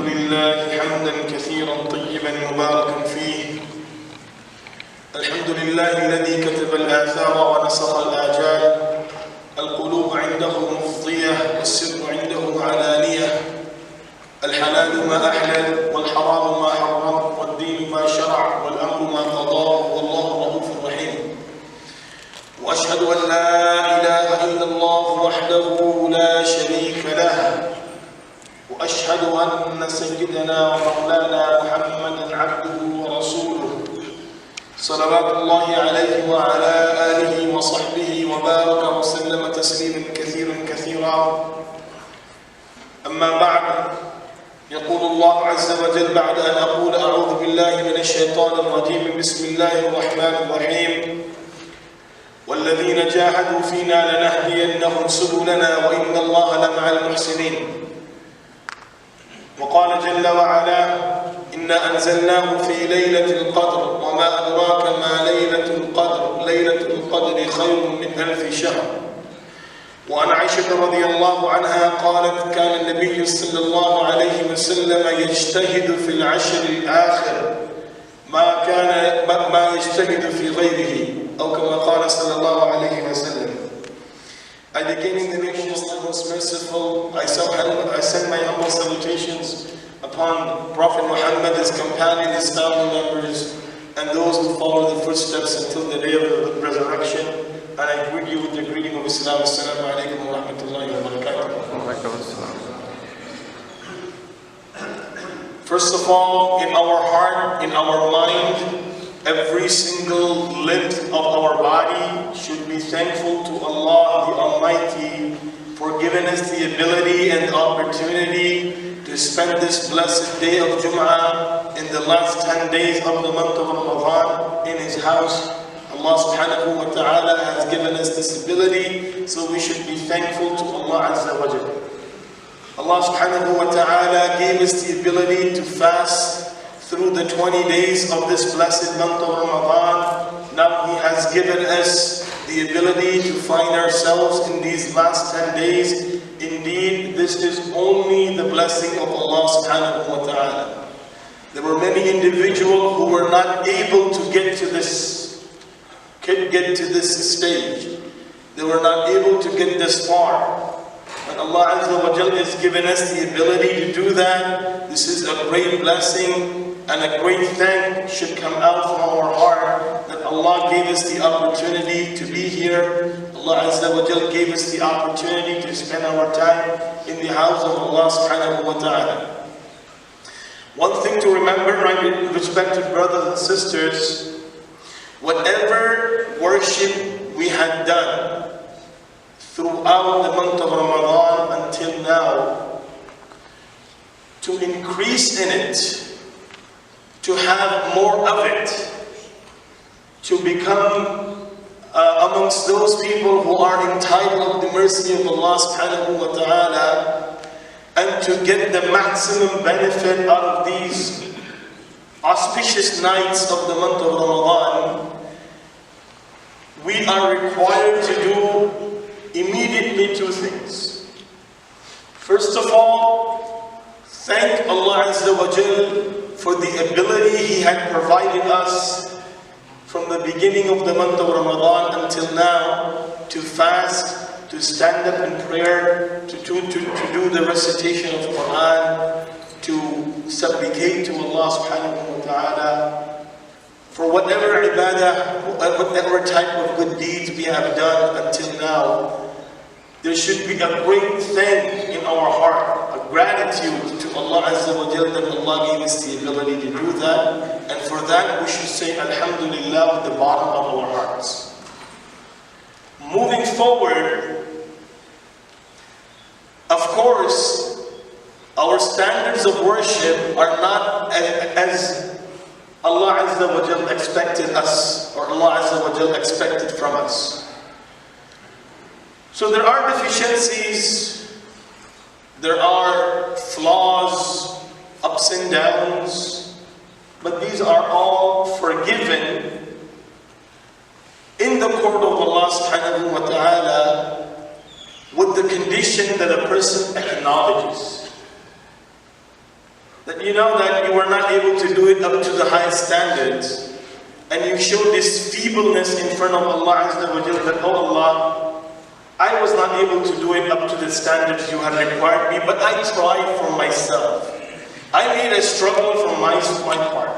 لله حمدا كثيرا طيبا مباركا فيه. الحمد لله الذي كتب الآثار ونسخ الآجال. القلوب عنده مفضية والسر عنده علانية. الحلال ما أحلل والحرام ما حرم والدين ما شرع والأمر ما قضاه والله رؤوف رحيم. وأشهد أن لا إله إلا الله وحده لا شريك له. وأشهد أن سيدنا ومولانا محمدا عبده ورسوله صلوات الله عليه وعلى آله وصحبه وبارك وسلم تسليما كثيرا كثيرا. أما بعد، يقول الله عز وجل بعد أن أقول أعوذ بالله من الشيطان الرجيم بسم الله الرحمن الرحيم: والذين جاهدوا فينا لنهدينهم سبلنا وإن الله لمع المحسنين. وقال جل وعلا: إنا أنزلناه في ليلة القدر وما أدراك ما ليلة القدر ليلة القدر خير من 1000 شهر. وعن عائشة رضي الله عنها قالت: كان النبي صلى الله عليه وسلم يجتهد في العشر الآخر ما يجتهد في غيره، أو كما قال صلى الله عليه وسلم. I begin in the name of Allah, most merciful. I send my humble salutations upon Prophet Muhammad, his companions, his family members, and those who follow the footsteps until the day of the resurrection. And I greet you with the greeting of Islam. Assalamu alaikum wa rahmatullahi wa barakatuh. First of all, in our heart, in our mind, every single limb of our body should be thankful to Allah the Almighty for giving us the ability and opportunity to spend this blessed day of Jum'ah in the last 10 days of the month of Ramadan in His house. Allah subhanahu wa ta'ala has given us this ability, so we should be thankful to Allah Azza wa Jalla. Allah subhanahu wa ta'ala gave us the ability to fast through the 20 days of this blessed month of Ramadan. Now He has given us the ability to find ourselves in these last 10 days. Indeed, this is only the blessing of Allah subhanahu wa ta'ala. There were many individuals who were not able to get to this stage. They were not able to get this far. But Allah Azza wa Jalla has given us the ability to do that. This is a great blessing. And a great thank should come out from our heart that Allah gave us the opportunity to be here. Allah Azza wa Jal gave us the opportunity to spend our time in the house of Allah subhanahu wa ta'ala. One thing to remember, my respected brothers and sisters, whatever worship we had done throughout the month of Ramadan until now, to increase in it, to have more of it, to become amongst those people who are entitled to the mercy of Allah subhanahu wa ta'ala, and to get the maximum benefit out of these auspicious nights of the month of Ramadan, we are required to do immediately 2 things. First of all, thank Allah Azza wa Jal for the ability He had provided us from the beginning of the month of Ramadan until now to fast, to stand up in prayer, to do the recitation of Quran, to supplicate to Allah subhanahu wa ta'ala for whatever ibadah, whatever type of good deeds we have done until now. There should be a great thank in our heart, a gratitude to Allah Azza wa Jalla that Allah gave us the ability to do that. And for that we should say Alhamdulillah at the bottom of our hearts. Moving forward, of course, our standards of worship are not as Allah Azza wa Jalla expected us, or Allah Azza wa Jalla expected from us. So there are deficiencies, there are flaws, ups and downs, but these are all forgiven in the court of Allah subhanahu wa ta'ala with the condition that a person acknowledges. that you know that you were not able to do it up to the highest standards, and you show this feebleness in front of Allah Azza wa Jalla, that, oh Allah, I was not able to do it up to the standards you had required me, but I tried for myself. I made a struggle from my part.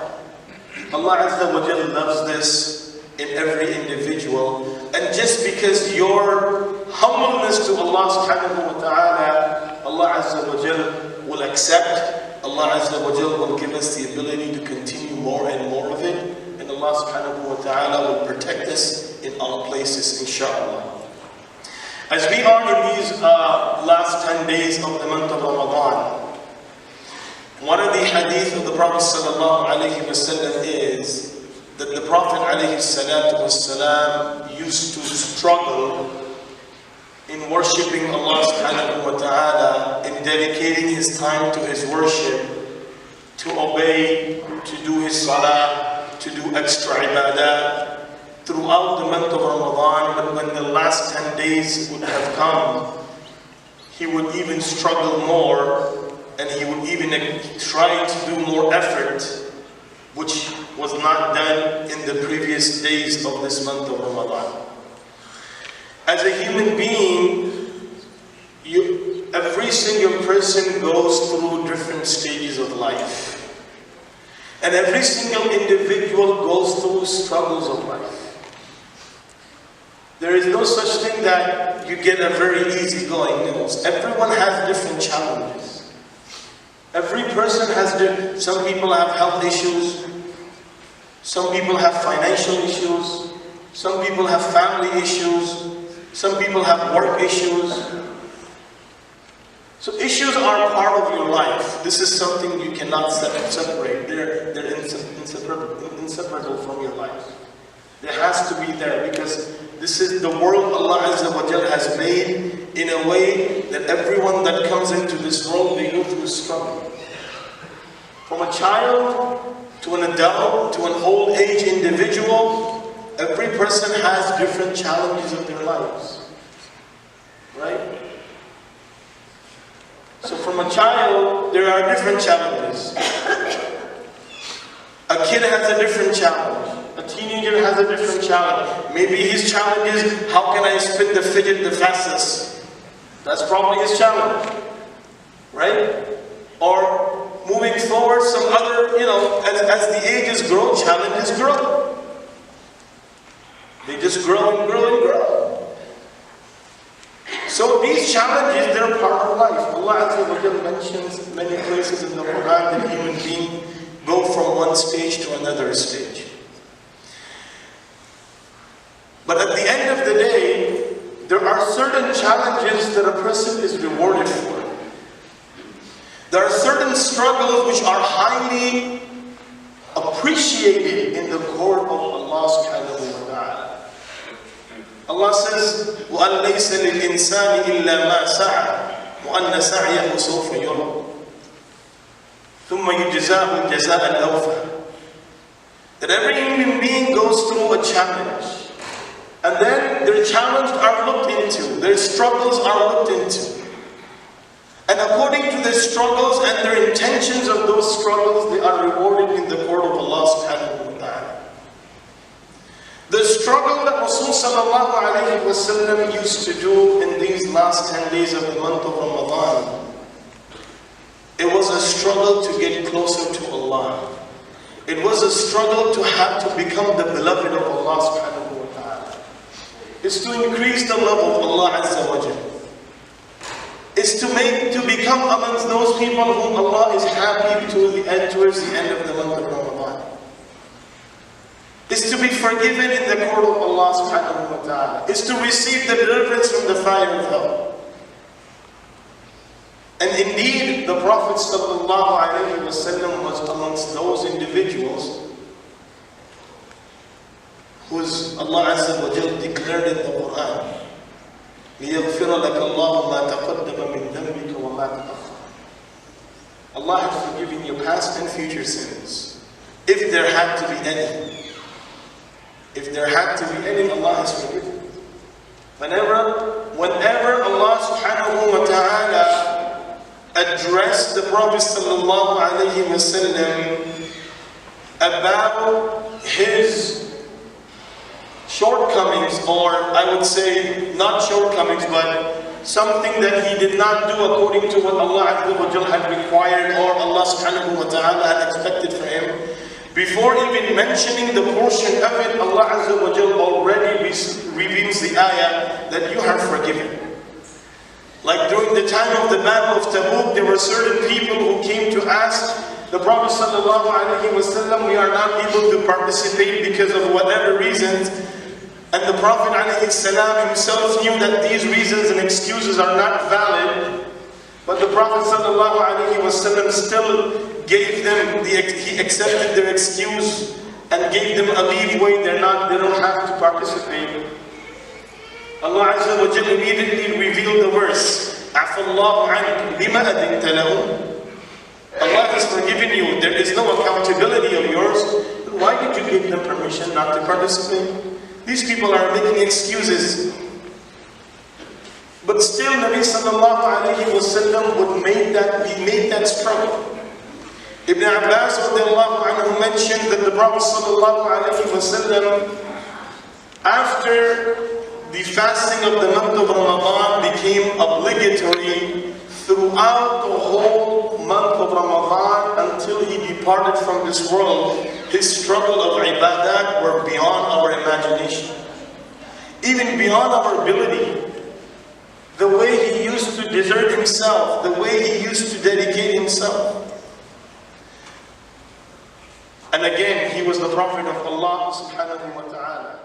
Allah Azza wa Jalla loves this in every individual. And just because your humbleness to Allah subhanahu wa ta'ala, Allah Azza wa Jalla will accept. Allah Azza wa Jalla will give us the ability to continue more and more of it. And Allah subhanahu wa ta'ala will protect us in all places, inshaAllah. As we are in these last 10 days of the month of Ramadan, one of the hadith of the Prophet sallallahu alayhi wa sallam is that the Prophet alayhi salatu wasalam used to struggle in worshipping Allah subhanahu wa ta'ala, in dedicating his time to his worship, to obey, to do his salah, to do extra ibadah throughout the month of Ramadan. But when the last 10 days would have come, he would even struggle more, and he would even try to do more effort, which was not done in the previous days of this month of Ramadan. As a human being, every single person goes through different stages of life. And every single individual goes through struggles of life. There is no such thing that you get a very easy-going nose. Everyone has different challenges. Every person has different. Some people have health issues. Some people have financial issues. Some people have family issues. Some people have work issues. So issues are part of your life. This is something you cannot separate. They're inseparable from your life. There has to be there, because this is the world Allah Azza wa Jalla has made in a way that everyone that comes into this world, they go through a struggle. From a child to an adult to an old age individual, every person has different challenges of their lives. Right? So from a child, there are different challenges. A kid has a different challenge. A teenager has a different challenge. Maybe his challenge is, how can I spin the fidget the fastest? That's probably his challenge. Right? Or moving forward, some other, as the ages grow, challenges grow. They just grow and grow and grow. So these challenges, they're part of life. Allah Azza wa Jalla mentions many places in the Quran that human beings go from one stage to another stage. But at the end of the day, there are certain challenges that a person is rewarded for. There are certain struggles which are highly appreciated in the court of Allah subhanahu wa ta'ala. Allah says, وَأَن لَيْسَ لِلْإِنسَانِ إِلَّا مَا سَعَى وَأَنَّ سَعْيَهُ سَوْفَ يُرَى ثُمَّ يُجْزَاهُ الْجَزَاءَ الْأَوْفَى. That every human being goes through a challenge. And then their challenges are looked into, their struggles are looked into. And according to their struggles and their intentions of those struggles, they are rewarded in the court of Allah subhanahu wa ta'ala. The struggle that Rasul sallallahu alayhi wa sallam used to do in these last 10 days of the month of Ramadan, it was a struggle to get closer to Allah. It was a struggle to have to become the beloved of Allah subhanahu wa ta'ala. It's to increase the love of Allah Azza wa Jalla. It's to become amongst those people whom Allah is happy towards the end of the month of Ramadan. It's to be forgiven in the court of Allah subhanahu wa ta'ala. It's to receive the deliverance from the fire of hell. And indeed, the Prophet sallallahu alayhi wa sallam was amongst those individuals whose Allah Azza wa Jalla declared in the Quran, لِيَغْفِرَ لَكَ اللَّهُ مَا تَقَدَّمَ مِنْ ذَنْبِكَ وَمَا تَأَخَّرَ. Allah has forgiven your past and future sins, if there had to be any. If there had to be any, Allah has forgiven. Whenever Allah subhanahu wa ta'ala addressed the Prophet sallallahu alaihi wasallam about his shortcomings, or I would say not shortcomings, but something that he did not do according to what Allah Azza wa Jal had required or Allah subhanahu wa ta'ala had expected for him. Before even mentioning the portion of it, Allah Azza wa Jal already reveals the ayah that you are forgiven. Like during the time of the Battle of Tabuk, there were certain people who came to ask the Prophet sallallahu alaihi wasallam, we are not able to participate because of whatever reasons. And the Prophet ﷺ himself knew that these reasons and excuses are not valid. But the Prophet ﷺ still gave them, he accepted their excuse and gave them a leeway. They don't have to participate. Allah Azza wa Jalla immediately revealed the verse, عَفَى اللَّهُ عَنْكَ لِمَا أَذِنْتَ لَهُمْ. Allah has forgiven you. There is no accountability of yours. Why did you give them permission not to participate? These people are making excuses. But still, Nabi sallallahu alayhi wa sallam he made that struggle. Ibn Abbas radiallahu anhu mentioned that the Prophet sallallahu alayhi wa sallam, after the fasting of the month of Ramadan became obligatory throughout the whole month of Ramadan until he departed from this world, his struggle of ibadat were beyond our imagination, even beyond our ability. The way he used to desert himself, the way he used to dedicate himself. And again, he was the Prophet of Allah subhanahu wa ta'ala.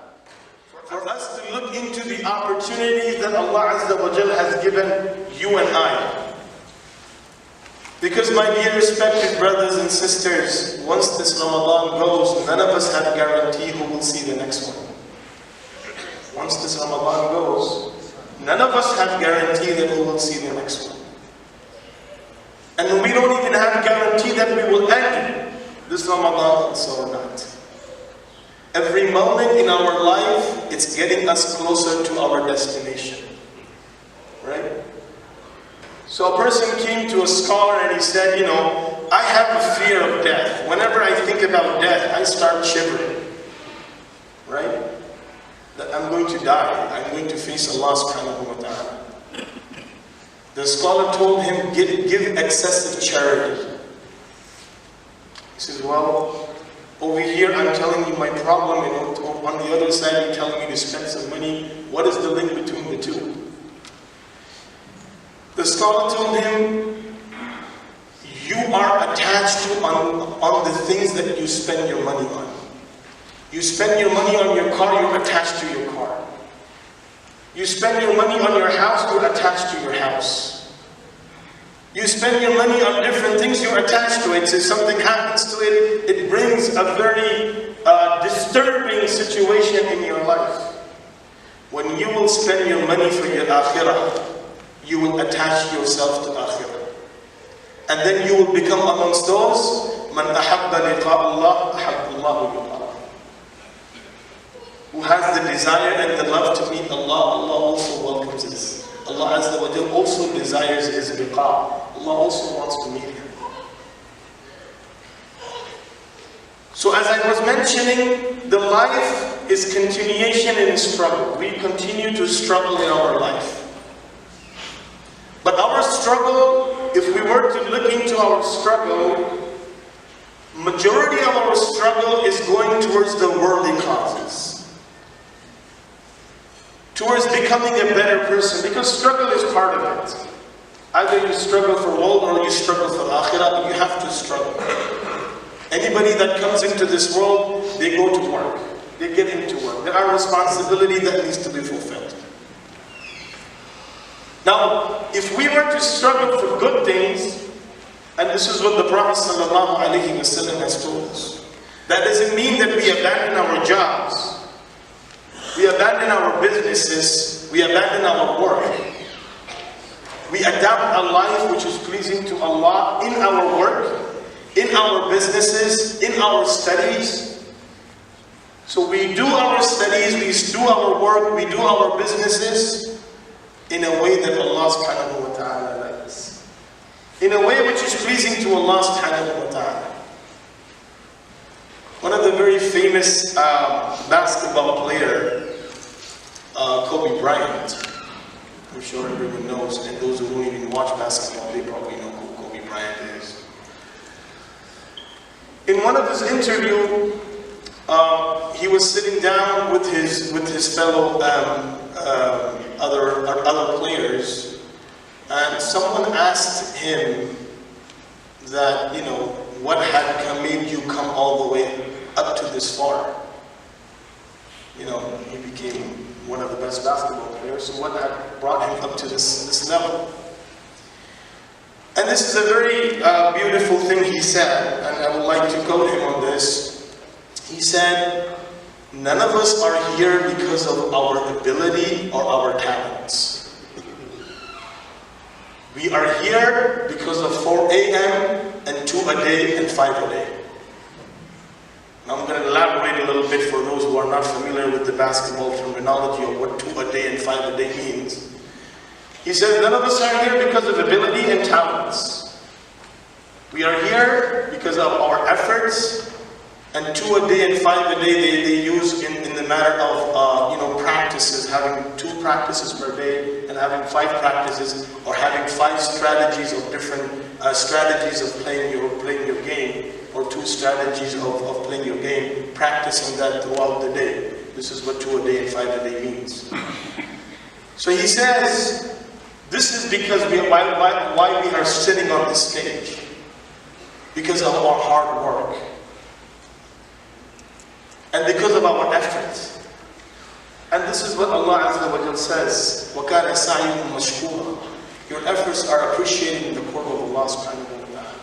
For us to look into the opportunities that Allah Azza wa Jal has given you and I. Because my dear respected brothers and sisters, once this Ramadan goes, none of us have guarantee who will see the next one. Once this Ramadan goes, none of us have guarantee that we will see the next one. And we don't even have guarantee that we will end this Ramadan also or not. Every moment in our life, it's getting us closer to our destination. Right? So a person came to a scholar and he said, you know, I have a fear of death. Whenever I think about death, I start shivering. Right? That I'm going to die. I'm going to face Allah subhanahu wa ta'ala. The scholar told him, give excessive charity. He says, well, over here I'm telling you my problem, and on the other side you're telling me to spend some money. What is the link between the two? The scholar told him, you are attached to on the things that you spend your money on. You spend your money on your car, you're attached to your car. You spend your money on your house, you're attached to your house. You spend your money on different things, you're attached to it. So if something happens to it, it brings a very disturbing situation in your life. When you will spend your money for your akhirah, you will attach yourself to akhirah. And then you will become amongst those, man ahabba liqa Allah, ahabba Allahu liqa. Who has the desire and the love to meet Allah, Allah also welcomes this. Allah Azza wa Jal also desires his liqa. Allah also wants to meet him. So as I was mentioning, the life is continuation in struggle. We continue to struggle in our life. But our struggle, if we were to look into our struggle, majority of our struggle is going towards the worldly causes. Towards becoming a better person, because struggle is part of it. Either you struggle for world or you struggle for akhirah, you have to struggle. Anybody that comes into this world, they go to work. They get into work. There are responsibilities that needs to be fulfilled. Now, if we were to struggle for good things, and this is what the Prophet ﷺ has told us, that doesn't mean that we abandon our jobs. We abandon our businesses, we abandon our work. We adapt a life which is pleasing to Allah in our work, in our businesses, in our studies. So we do our studies, we do our work, we do our businesses in a way that Allah subhanahu wa ta'ala likes. In a which is pleasing to Allah subhanahu wa ta'ala. One of the very famous basketball player, Kobe Bryant, I'm sure everyone knows, and those who don't even watch basketball, they probably know who Kobe Bryant is. In one of his interviews, he was sitting down with his fellow other players, and someone asked him that, you know, what had made you come all the way up to this far? You know, he became one of the best basketball players, so what had brought him up to this level? And this is a very beautiful thing he said, and I would like to quote him on this. He said, "None of us are here because of our ability or our talents. We are here because of 4 a.m. and 2 a day and 5 a day." Now I'm going to elaborate a little bit for those who are not familiar with the basketball terminology of what 2 a day and 5 a day means. He says, none of us are here because of ability and talents. We are here because of our efforts, and 2 a day and 5 a day they use in the matter of practices, having 2 practices per day and having 5 practices, or having 5 strategies of different strategies of playing your game, or 2 strategies of playing your game, practicing that throughout the day. This is what 2 a day and 5 a day means. So he says, this is because why we are sitting on this stage. Because of our hard work. And because of our efforts. And this is what Allah Azza wa Jal says, وَكَانَ سَعْيُهُمْ مَشْكُورًا. Your efforts are appreciated in the court of Allah subhanahu wa ta'ala.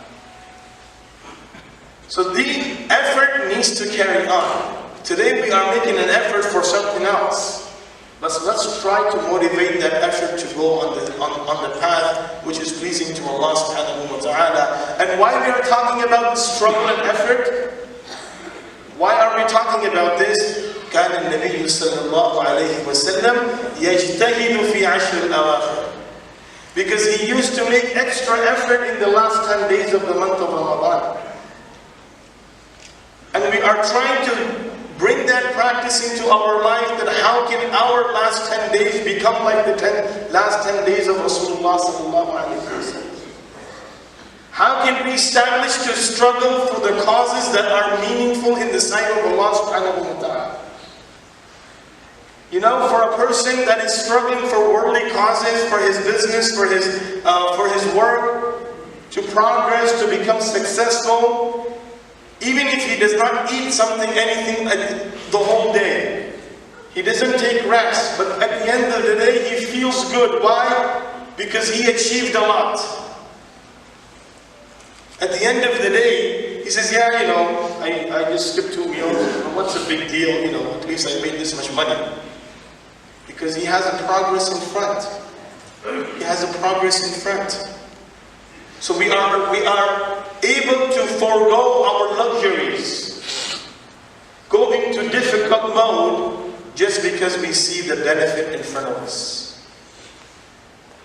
So the effort needs to carry on. Today we are making an effort for something else. But let's try to motivate that effort to go on the path which is pleasing to Allah subhanahu wa ta'ala. And why we are talking about the struggle and effort? Why are we talking about this? كان النبي صلى الله عليه وسلم يجتهد في عشر الأواخر. Because he used to make extra effort in the last 10 days of the month of Ramadan. And we are trying to bring that practice into our life, that how can our last 10 days become like the last 10 days of Rasulullah sallallahu alaihi wasallam? How can we establish to struggle for the causes that are meaningful in the sight of Allah subhanahu wa ta'ala? You know, for a person that is struggling for worldly causes, for his business, for his work, to progress, to become successful, even if he does not eat anything the whole day, he doesn't take rest, but at the end of the day he feels good. Why? Because he achieved a lot. At the end of the day, he says, yeah, you know, I just skipped 2 meals, what's the big deal, you know, at least I made this much money. Because he has a progress in front. He has a progress in front. So we are able to forego our luxuries, go into difficult mode, just because we see the benefit in front of us.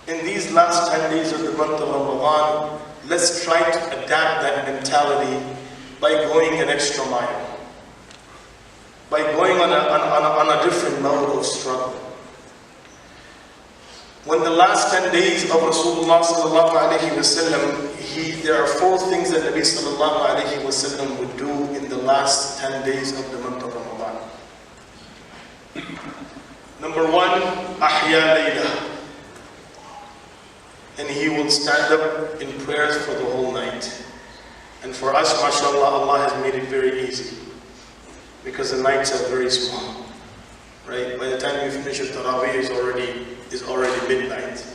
In these last 10 days of the month of Ramadan, let's try to adapt that mentality by going an extra mile, by going on a different mode of struggle. When the last 10 days of Rasulullah sallallahu alaihi wasallam, there are 4 things that Nabi sallallahu alaihi wasallam would do in the last 10 days of the month of Ramadan. Number 1, Ahya Layla. And he will stand up in prayers for the whole night. And for us, mashallah, Allah has made it very easy. Because the nights are very small. Right? By the time you finish your Taraweeh is already midnight.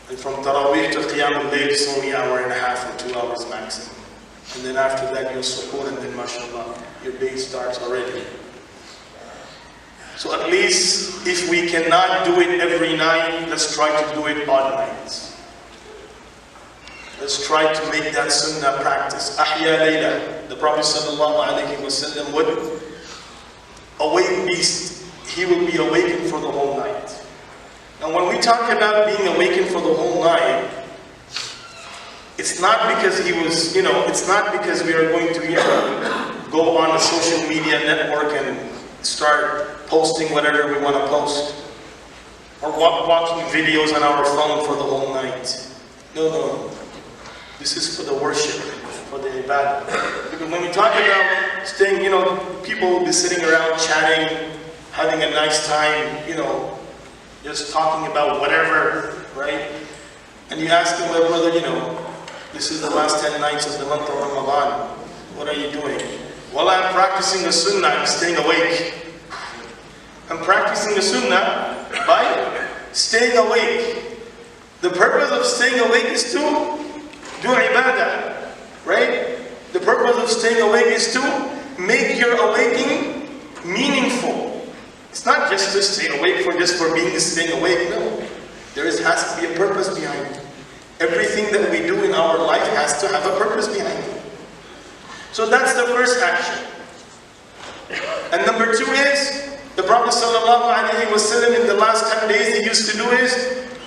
And from Taraweeh to Qiyam al-Layl is only an hour and a half or 2 hours maximum. And then after that you're sukoon, and then mashallah, your day starts already. So at least if we cannot do it every night, let's try to do it odd nights. Let's try to make that sunnah practice. Ahya Layla. The Prophet sallallahu alaihi wasallam would awake beast. He will be awakened for the whole night. And when we talk about being awakened for the whole night, It's not because he was, it's not because we are going to, go on a social media network and start posting whatever we want to post. Or watching videos on our phone for the whole night. No. This is for the worship, for the ibadah. Because when we talk about staying, people will be sitting around chatting, having a nice time, just talking about whatever, right? And you ask them, well, brother, this is the last 10 nights of the month of Ramadan. What are you doing? Well, I'm practicing the sunnah, I'm staying awake. I'm practicing the sunnah by staying awake. The purpose of staying awake is to do ibadah, right? The purpose of staying awake is to make your awakening meaningful. It's not just to stay awake for being staying awake, no. There has to be a purpose behind it. Everything that we do in our life has to have a purpose behind it. So that's the first action. And number 2 is, the Prophet ﷺ in the last 10 days he used to do is,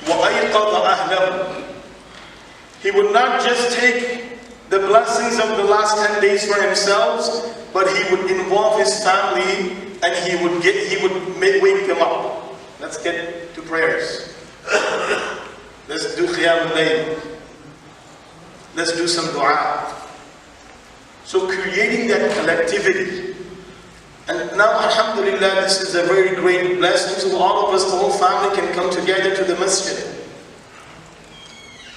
وَأَيْقَظَ أَهْلَهُ. He would not just take the blessings of the last 10 days for himself, but he would involve his family and he would wake them up. Let's get to prayers. Let's do Qiyam al-Layl. Let's do some dua. So creating that collectivity. And now, alhamdulillah, this is a very great blessing. So all of us, the whole family can come together to the masjid.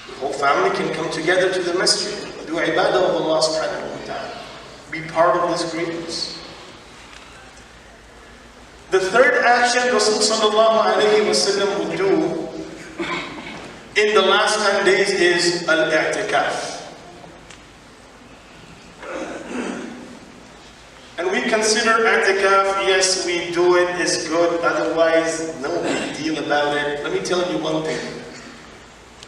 The whole family can come together to the masjid. Do ibadah of Allah subhanahu wa ta'ala. Be part of this greatness. The third action Rasul sallallahu alayhi wa sallam would do in the last 10 days is al-i'tikaf. And we consider i'tikaf, yes, we do it, it's good, otherwise, no big deal about it. Let me tell you one thing.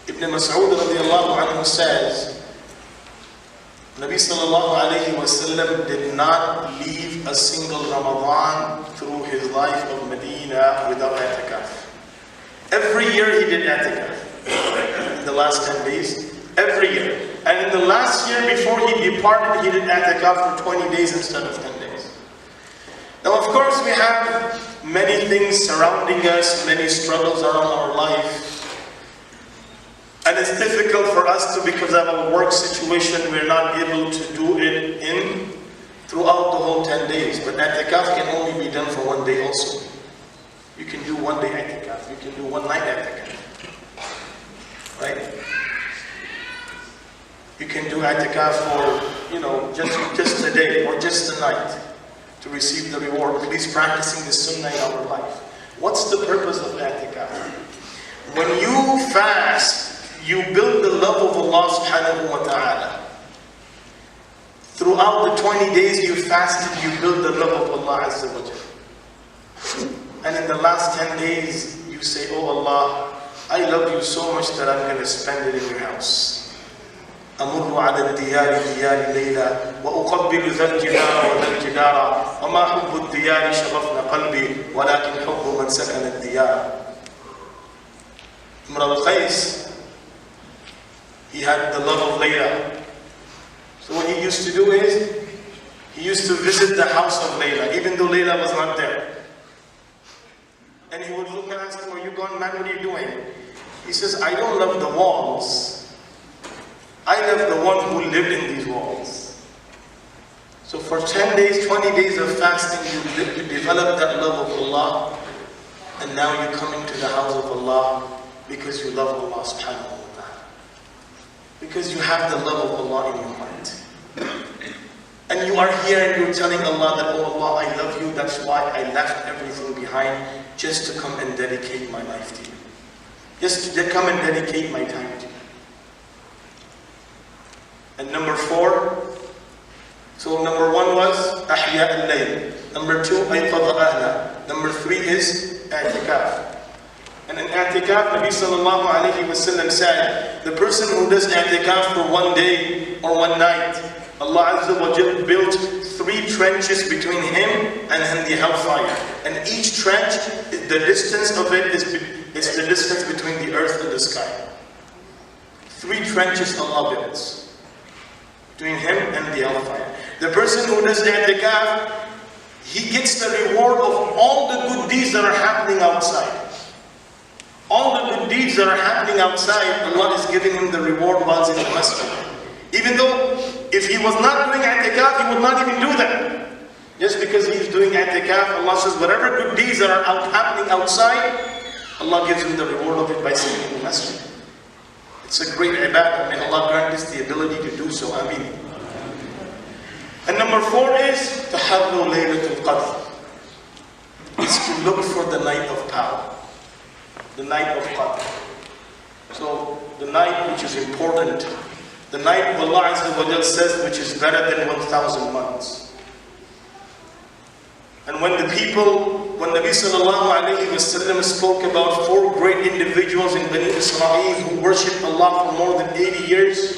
Ibn Mas'ud radiallahu anhu says, Nabi sallallahu alayhi wa sallam did not leave a single Ramadan through his life of Medina without i'tikaf. Every year he did i'tikaf. In the last 10 days, every year. And in the last year before he departed, he did i'tikaf for 20 days instead of 10 days. Now of course we have many things surrounding us, many struggles around our life. And it's difficult for us to, because of our work situation, we're not able to do it throughout the whole 10 days. But i'tikaf can only be done for one day also. You can do one day i'tikaf, you can do one night i'tikaf. Right? You can do i'tikaf for, just a day or just a night to receive the reward, at least practicing the sunnah in our life. What's the purpose of i'tikaf? When you fast, you build the love of Allah subhanahu wa ta'ala. Throughout the 20 days you fasted, you build the love of Allah azza wa jalla. And in the last 10 days, you say, oh Allah, I love you so much that I'm going to spend it in your house. أمر على الديار ديار ليلى وأقبل ذا الجدار وذا الجدار وما حب الديار شغفنا قلبي ولكن حب من سكن الديار. Imam al-Qais, he had the love of Layla. So what he used to do is, he used to visit the house of Layla, even though Layla was not there. And he would look and ask him, are you gone, man? What are you doing? He says, I don't love the walls. I love the one who lived in these walls. So for 10 days, 20 days of fasting, you develop that love of Allah. And now you come into the house of Allah because you love Allah subhanahu wa ta'ala. Because you have the love of Allah in your heart. And you are here and you're telling Allah that, oh Allah, I love you, that's why I left everything behind just to come and dedicate my life to you. Just to come and dedicate my time to you. And number 4, so number 1 was Ahya al-Layl. Number 2, Ayqadha Ahla. Number 3 is i'tikaf. And in i'tikaf, Nabi sallallahu alayhi wa sallam said, the person who does i'tikaf for one day or one night, Allah Azza wa Jal built 3 trenches between him and the hellfire. And each trench, the distance of it is the distance between the earth and the sky. 3 trenches Allah builds between him and the hellfire. The person who does i'tikaf, he gets the reward of all the good deeds that are happening outside. All the good deeds that are happening outside, Allah is giving him the reward while in the masjid. Even though if he was not doing i'tikaf, he would not even do that. Just because he is doing i'tikaf, Allah says whatever good deeds that are happening outside, Allah gives him the reward of it by sitting in the masjid. It's a great ibadah. May Allah grant us the ability to do so. Ameen. And number 4 is Taharru Laylatul Qadr. Is to look for the night of power. The night of Qadr. So the night which is important. The night Allah Azza wa Jal says which is better than 1,000 months. And when Nabi Sallallahu Alaihi Wasallam spoke about 4 great individuals in Bani Israel who worshipped Allah for more than 80 years,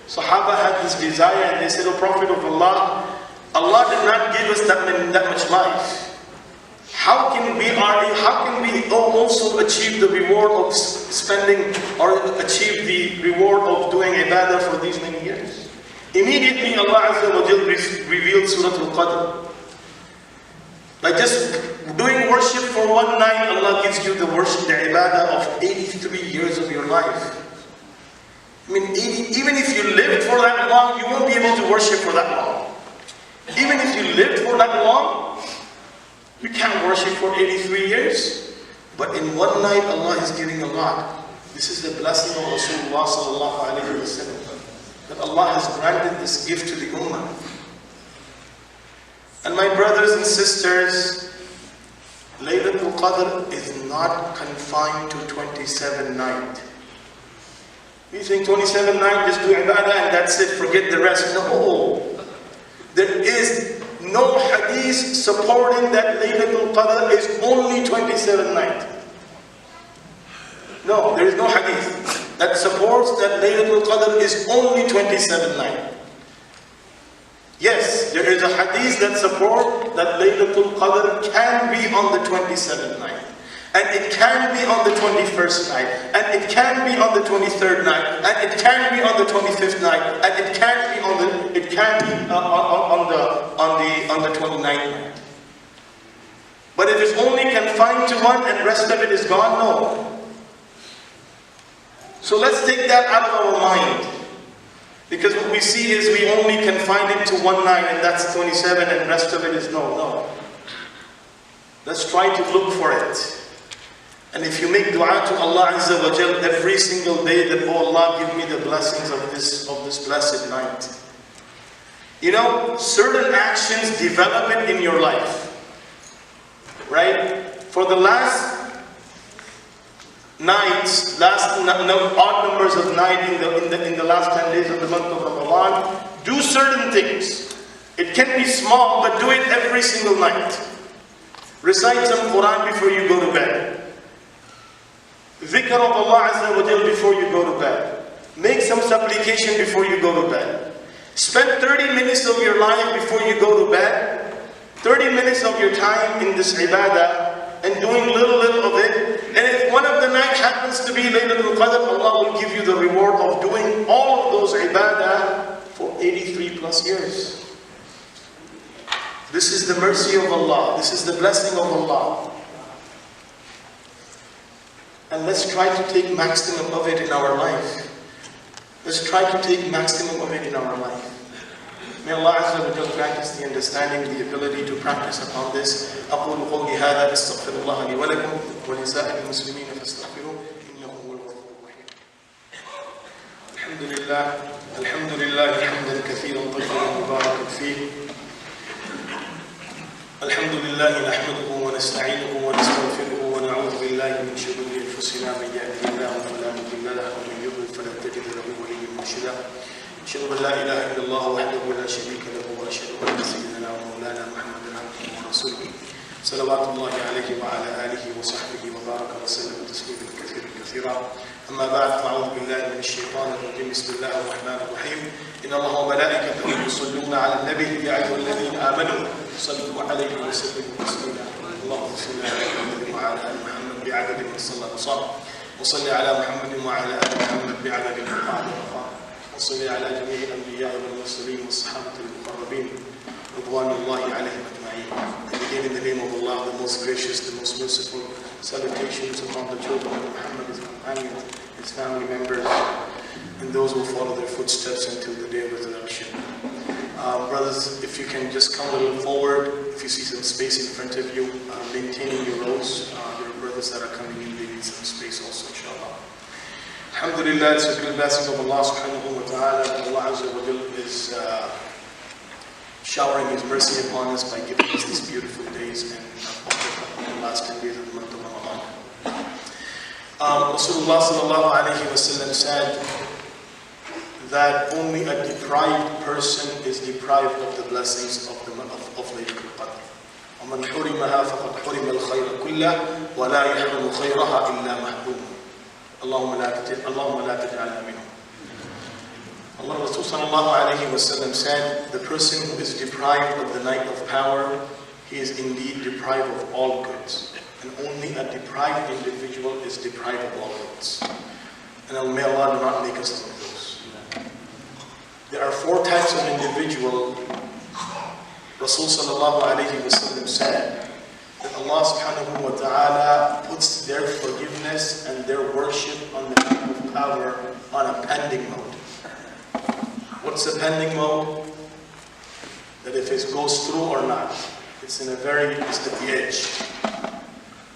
Sahaba had this desire and they said, "O Prophet of Allah, Allah did not give us that much life. How can we also achieve the reward of spending or achieve the reward of doing ibadah for these many years?" Immediately Allah Azza wa Jal revealed Surah Al-Qadr. Like just doing worship for one night, Allah gives you the worship, the ibadah of 83 years of your life. I mean, even if you lived for that long, you won't be able to worship for that long. Even if you lived for that long, you can't worship for 83 years. But in one night, Allah is giving a lot. This is the blessing of Rasulullah sallallahu alaihi wasallam, that Allah has granted this gift to the ummah. And my brothers and sisters, Laylatul Qadr is not confined to 27 night. We think 27 night, just do ibadah and that's it, forget the rest. No. There is no hadith supporting that Laylatul Qadr is only 27 night. No, there is no hadith that supports that Laylatul Qadr is only 27 night. Yes, there is a hadith that supports that Laylatul Qadr can be on the 27th night. And it can be on the 21st night. And it can be on the 23rd night. And it can be on the 25th night. And it can be on the 29th night. But if it's only confined to one and the rest of it is gone, no. So let's take that out of our mind. Because what we see is we only confine it to one night and that's 27 and the rest of it is no. Let's try to look for it. And if you make dua to Allah Azza wa Jal every single day that, oh Allah, give me the blessings of this blessed night. You know, certain actions develop it in your life. Right? For the last nights, odd numbers of night in the last 10 days of the month of Ramadan, do certain things. It can be small, but do it every single night. Recite some Quran before you go to bed. Dhikr of Allah Azza wa Jal before you go to bed. Make some supplication before you go to bed. Spend 30 minutes of your life before you go to bed. 30 minutes of your time in this ibadah and doing little of it. And if one of the night happens to be Laylatul Qadr, Allah will give you the reward of doing all of those ibadah for 83 plus years. This is the mercy of Allah. This is the blessing of Allah. And let's try to take maximum of it in our life. Let's try to take maximum of it in our life. May Allah Azza wa Jal grant us the understanding, the ability to practice upon this. أقول قولي هذا أستغفر الله لي ولكم ولسائر المسلمين فاستغفروه إنه هو الغفور الرحيم. الحمد لله حمدا كثيرا طيبا مباركا فيه. الحمد لله نحمده ونستعينه ونستغفره ونعوذ بالله من شرور أنفسنا من يهده الله فلا مضل له ومن يضلل فلن تجد له وليا مرشدا. أشهد أن لا إله إلا الله وحده لا شريك له وأشهد أن سيدنا ومولانا محمدا عبده ورسوله صلوات الله عليه وعلى آله وصحبه وبارك وسلم تسليما كثيرا. أما بعد فأعوذ بالله من الشيطان الرجيم. بسم الله الرحمن الرحيم. إن الله وملائكته يصلون على النبي يا أيها الذين آمنوا صلوا عليه وسلموا تسليما. اللهم صل على محمد وعلى آل محمد بعدد من صلى وصام وصل على محمد وعلى آل محمد بعدد من قام وصل على جميع الأنبياء والمرسلين والصحابة المقربين رضوان الله عليهم أجمعين. And again, in the name of Allah, the most gracious, the most merciful, salutations upon the children of Muhammad, his companions, his family members, and those who follow their footsteps until the day of resurrection. Brothers, if you can just come a little forward, if you see some space in front of you, maintaining your rows. There are brothers that are coming in, they need some space also, inshallah. Alhamdulillah, it's a great blessing of Allah subhanahu wa ta'ala. Allah Azza wa Jal is showering His mercy upon us by giving us these beautiful days and the last 10 days of the month of Ramadan. Rasulullah sallallahu alayhi wa sallam said that only a deprived person is deprived of the blessings of Laylatul Qadr. وَمَنْ حُرِمَهَا فَقَدْ حُرِمَ الْخَيْرَ كُلَّهُ وَلَا يَحْرُمُ خَيْرَهَا إِلَّا مَحْرُومٌ اللهم لا تجعلنا منهم. Allah Rasul sallallahu alayhi wa sallam said, the person who is deprived of the night of power, he is indeed deprived of all goods. And only a deprived individual is deprived of all goods. And may Allah do not make us of those. There are 4 types of individual. Rasul sallallahu alayhi wa sallam said that Allah subhanahu wa ta'ala puts their forgiveness and their worship on the night of power on a pending mode. What's the pending mode? That if it goes through or not. It's at the edge.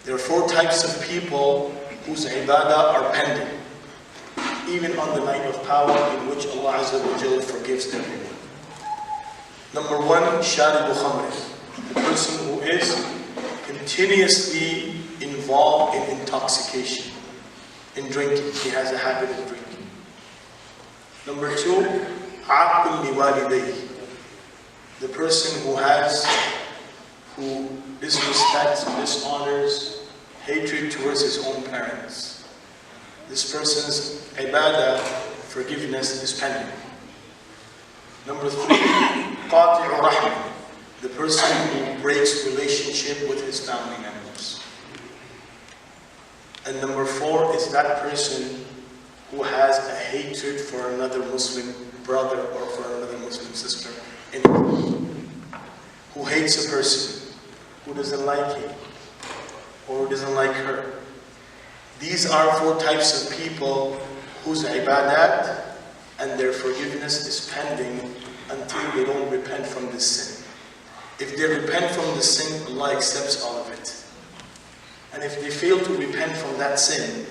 There are 4 types of people whose ibadah are pending, even on the night of power, in which Allah Azza wa Jalla forgives everyone. Number 1, sharibu khamr, the person who is continuously involved in intoxication, in drinking. He has a habit of drinking. Number 2, aqul liwalidayhi, the person who disrespects, dishonors, hatred towards his own parents. This person's ibadah, forgiveness, is pending. Number 3, qati'u rahim, the person who breaks relationship with his family members. And number 4 is that person who has a hatred for another Muslim brother or for another Muslim sister, who hates a person, who doesn't like him, or doesn't like her. These are 4 types of people whose ibadat and their forgiveness is pending until they don't repent from this sin. If they repent from the sin, Allah accepts all of it. And if they fail to repent from that sin,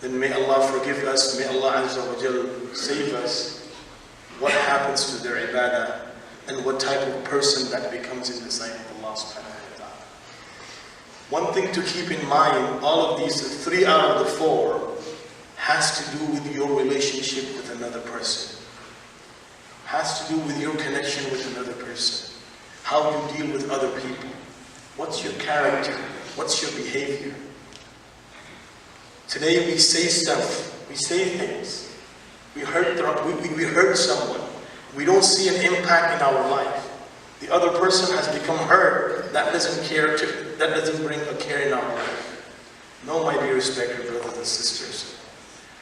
then may Allah forgive us, may Allah Azza wa Jal save us. What happens to their ibadah and what type of person that becomes in the sight of Allah subhanahu wa ta'ala. One thing to keep in mind, all of these 3 out of the 4 has to do with your relationship with another person. Has to do with your connection with another person. How you deal with other people. What's your character? What's your behavior? Today we say stuff, we say things. We hurt someone. We don't see an impact in our life. The other person has become hurt. That doesn't bring a care in our life. No, my dear respected brothers and sisters.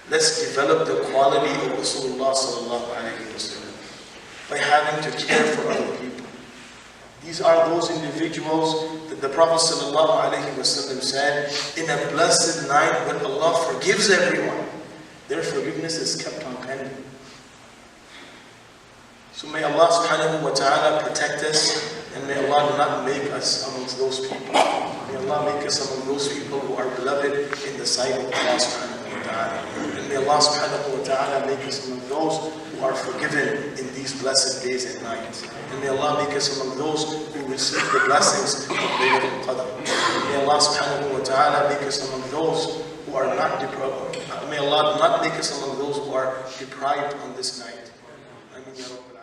Let's develop the quality of Rasulullah sallallahu alayhi wa sallam by having to care for other people. These are those individuals that the Prophet sallallahu alayhi wa sallam said, in a blessed night when Allah forgives everyone, their forgiveness is kept on pending. So may Allah subhanahu wa ta'ala protect us, and may Allah not make us amongst those people. May Allah make us among those people who are beloved in the sight of Allah subhanahu wa ta'ala. And may Allah subhanahu wa ta'ala make us among those who are forgiven in these blessed days and nights. And may Allah make us among those who receive the blessings of Laylatul Qadr. May Allah subhanahu wa ta'ala make us among those who are not deprived. May Allah not make us among those who are deprived on this night. Amin ya Rabbal Alamin.